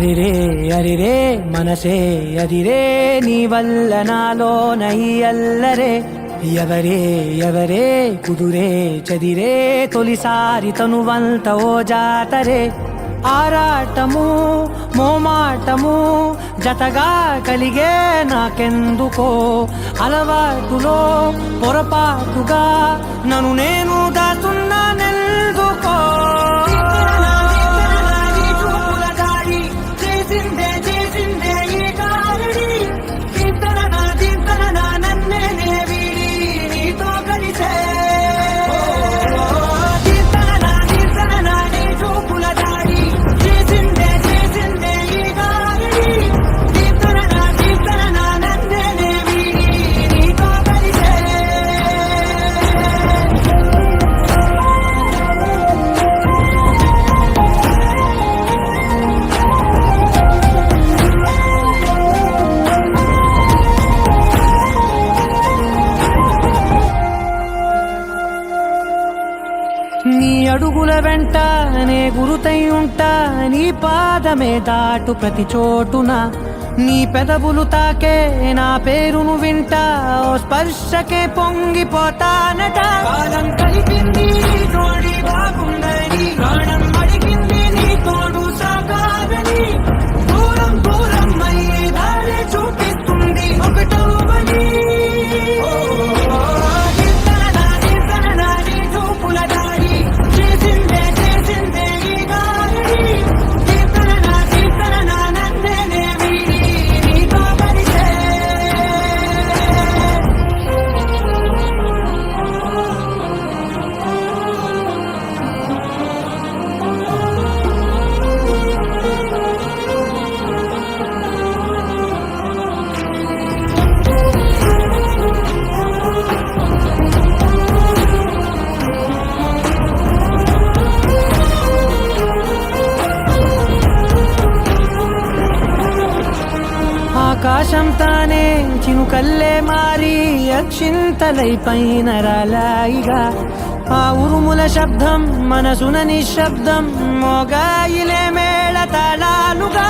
అరిరే అరిరే మనసే అదిరే నీ వల్ల నాలో నయ్యల్లరే ఎవరే ఎవరే కుదురే చదిరే తొలిసారి తనువంత ఓ జాతరే ఆరాటము మోమాటము జతగా కలిగే నాకెందుకో అలవాటులో పొరపాటుగా నన్ను నేను దాచున్నానెందుకో నీ అడుగుల వెంట నే గురుతై ఉంటా నీ పాదమే దాటు ప్రతి చోటున నీ పెదవులు తాకే నా పేరును వింటా ఓ స్పర్శకే పొంగిపోతానట కాలం కలిపింది తోడి బాగుందని ప్రాణం అడిగింది నీ తోడు సాగాలని దూరం దూరం అయ్యే దారి చూపిస్తుంది ఒకటవని ఆకాశం తానే చినుకల్లే మారి అక్షింతలై పైన రాలాయిగా ఆ ఉరుముల శబ్దం మనసున నిశ్శబ్దం మోగాయిలే మేళ తాళాలుగా